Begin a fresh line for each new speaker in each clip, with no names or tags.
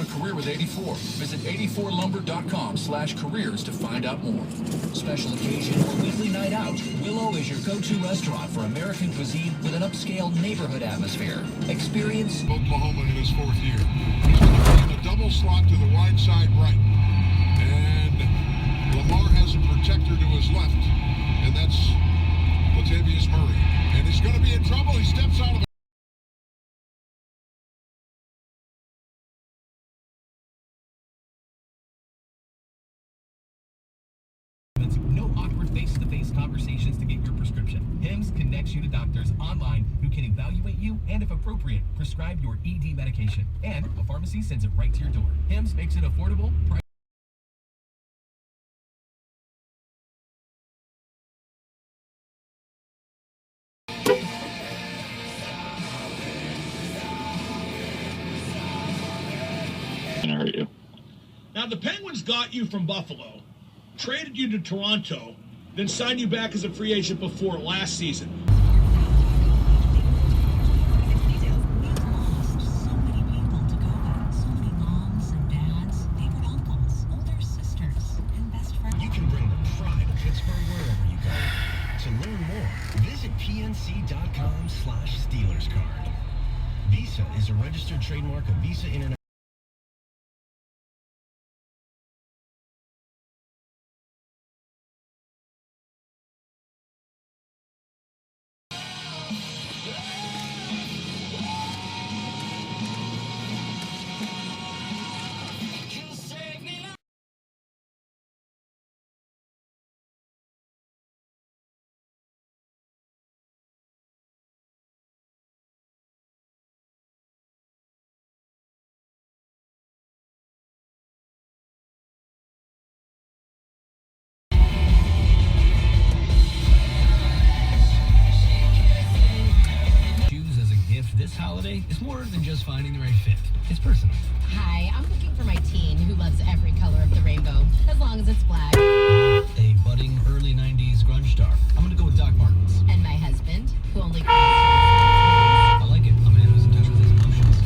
a career with 84. Visit 84lumber.com/careers to find out more.
Special occasion or weekly night out, Willow is your go-to restaurant for American cuisine with an upscale neighborhood atmosphere. Experience
Oklahoma in his 4th year. He's going to play in a double slot to the wide side right. And Lamar has a protector to his left, and that's Latavius Murray. And he's going to be in trouble. He steps out of the
no awkward face-to-face conversations to get your prescription. HIMSS connects you to doctors online who can evaluate you and, if appropriate, prescribe your ED medication. And a pharmacy sends it right to your door. HIMSS makes it affordable.
Hurt you.
Now, the Penguins got you from Buffalo, traded you to Toronto, then signed you back as a free agent before last season.
You can bring the pride of Pittsburgh wherever you go. To learn more, visit pnc.com/Steelers card. Visa is a registered trademark of Visa International.
This holiday is more than just finding the right fit. It's personal.
Hi, I'm looking for my teen who loves every color of the rainbow, as long as it's black.
A budding early 90s grunge star. I'm gonna go with Doc Martens.
And my husband, who only
I like it. A man who's in touch with his emotions.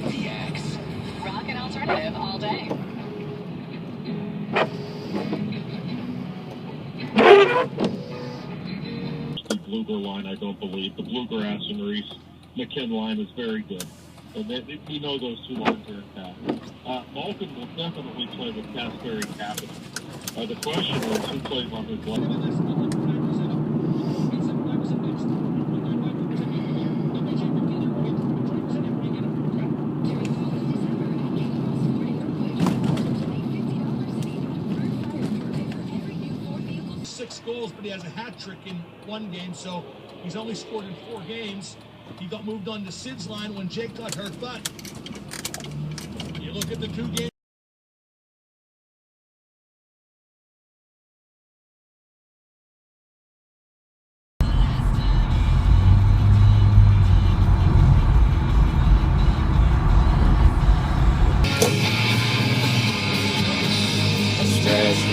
The X.
rock and alternative all day.
The Bluger line, I don't believe. The Bluegrass and Reese McKinn line is very good. And we know those two lines are intact. Malkin will definitely play with Casperry Capital. The question is who plays on his left.
6 goals, but he has a hat trick in 1 game, so he's only scored in 4 games. He got moved on to Sid's line when Jake got hurt, but you look at the 2 games.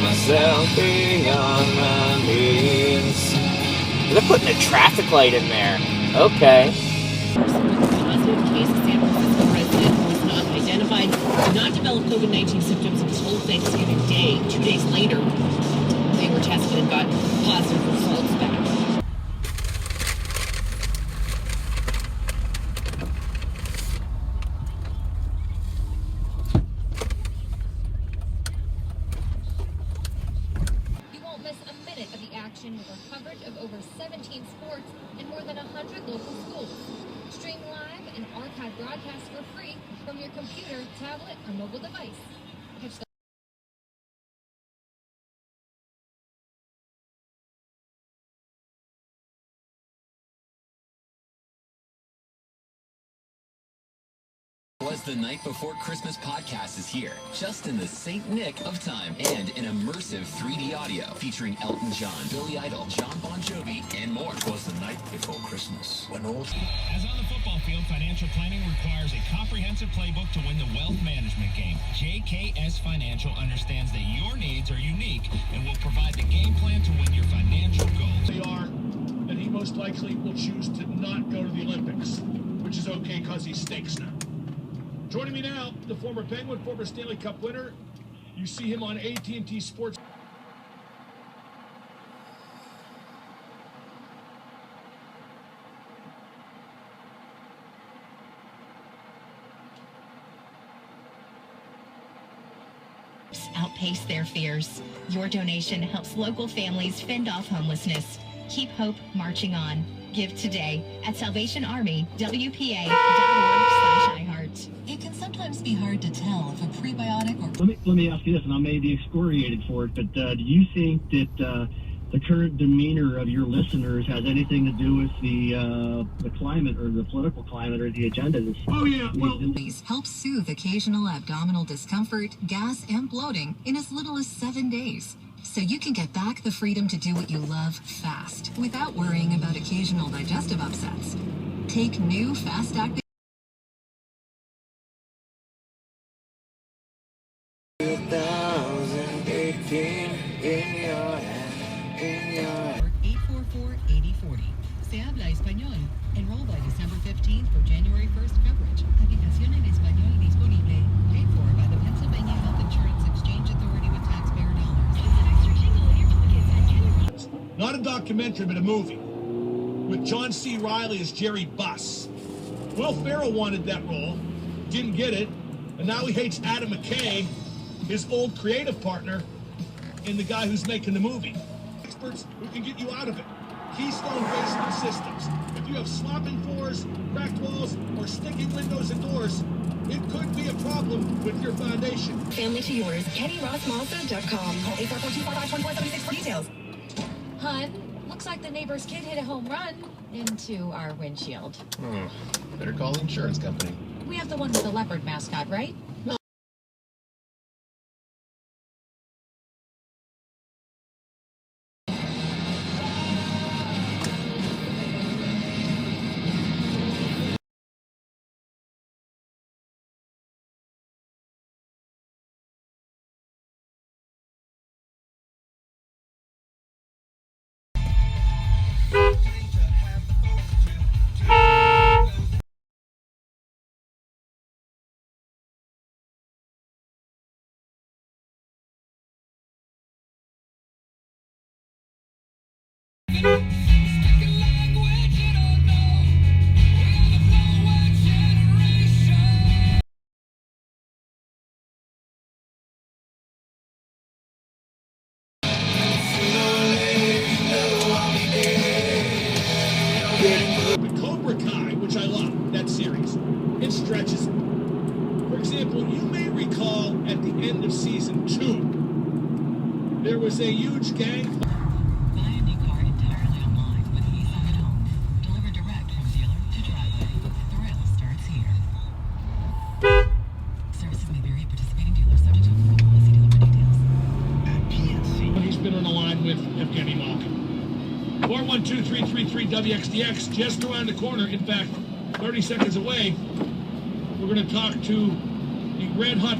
Myself beyond my means. They're putting a traffic light in there. Okay.
Positive case, a San Francisco resident who was not identified, did not develop COVID-19 symptoms until Thanksgiving Day. 2 days later, they were tested and got positive results back.
With our coverage of over 17 sports and more than 100 local schools. Stream live and archive broadcasts for free from your computer, tablet, or mobile device. Catch the
Willow's The Night Before Christmas podcast is here, just in the St. Nick of time, and an immersive 3D audio featuring Elton John, Billy Idol, John Bon Jovi, and more.
It was the night before Christmas when all...
As on the football field, financial planning requires a comprehensive playbook to win the wealth management game. JKS Financial understands that your needs are unique and will provide the game plan to win your financial goals.
They are, and he most likely will choose to not go to the Olympics, which is okay because he stinks now. Joining me now, the former Penguin, former Stanley Cup winner. You see him on AT&T Sports.
Outpace their fears. Your donation helps local families fend off homelessness. Keep hope marching on. Give today at SalvationArmyWPA.org/iHeart. It can sometimes be hard to tell if a prebiotic or...
Let me ask you this, and I may be excoriated for it, but do you think that the current demeanor of your listeners has anything to do with the climate or the political climate or the agenda?
Oh, yeah, well...
These help soothe occasional abdominal discomfort, gas, and bloating in as little as 7 days. So you can get back the freedom to do what you love fast, without worrying about occasional digestive upsets. Take new fast-acting
2018 in your hand, in your
844-8040. Se habla español. Enroll by December 15th for January 1st coverage. Aplicación en español disponible. Paid for by the Pennsylvania Health Insurance Exchange Authority with taxpayer dollars.
Not a documentary, but a movie. With John C. Reilly as Jerry Buss. Will Ferrell wanted that role, didn't get it, and now he hates Adam McKay, his old creative partner, and the guy who's making the movie. Experts who can get you out of it. Keystone Basement Systems. If you have slopping floors, cracked walls, or sticky windows and doors, it could be a problem with your foundation.
Family to yours. KennyRossMazda.com. Call 844-255-2476 for details.
Hun, looks like the neighbor's kid hit a home run into our windshield.
Better call the insurance company.
We have the one with the leopard mascot, right?
With Cobra Kai, which I love, that series, it stretches. For example, you may recall at the end of season 2, there was a huge gang.
Buy a new car entirely online with Nissan at home. Delivered direct from dealer to driveway. The thrill starts here. Services may vary at participating dealers subject to approval. See dealer for details.
At PNC.
He's been on the line with Evgeny Malkin. 412-333 WXDX, just around the corner. In fact, 30 seconds away, we're going to talk to the Red Hot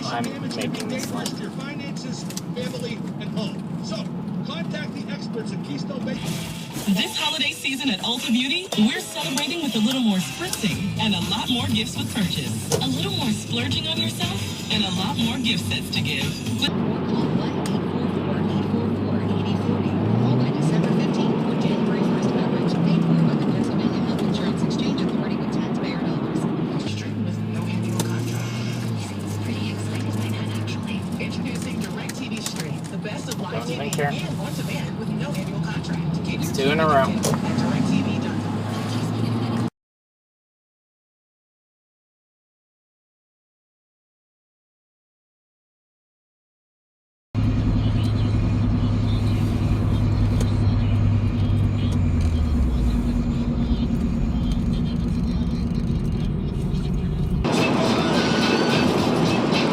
I'm
damage
making
can be
this
dangerous
one.
to your finances, family, and home. So, contact the experts at Keystone Bank.
This holiday season at Ulta Beauty, we're celebrating with a little more spritzing and a lot more gifts with purchase. A little more splurging on yourself and a lot more gift sets to give.
Or call 1-844-844-8040. All by December 15th for January 1st coverage. Paid for by the Pennsylvania Health Insurance Exchange Authority with taxpayer dollars.
With no annual contract.
Seems pretty excited by that, actually.
Introducing DirecTV Stream, the best of live
Don't even
TV
care.
and on demand with no annual contract. Get
It's
your
2 in a
TV
row.
at DirecTV.com.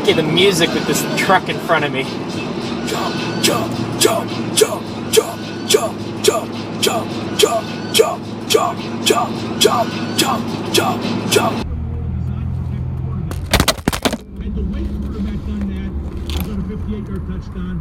Okay, the music with this truck in front of me.
Jump, jump, jump, jump, jump, jump, jump, jump, jump, jump, jump, jump, jump, jump, jump, jump.
And the way quarterback done that is on a 58-yard touchdown.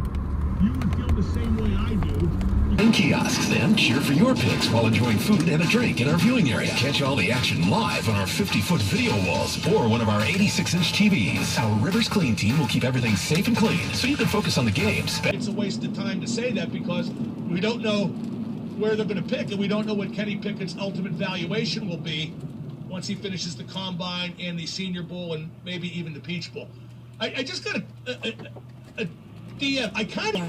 You would feel the same way I do.
And kiosks, then cheer for your picks while enjoying food and a drink in our viewing area. Catch all the action live on our 50-foot video walls or one of our 86-inch TVs. Our Rivers Clean team will keep everything safe and clean so you can focus on the games.
It's a waste of time to say that because we don't know where they're going to pick, and we don't know what Kenny Pickett's ultimate valuation will be once he finishes the Combine and the Senior Bowl and maybe even the Peach Bowl. I just got a DM. I kind of...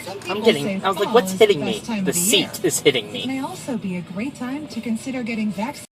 I was like, what's hitting me? The seat is hitting
It
me.
may also be a great time to consider getting vaccinated.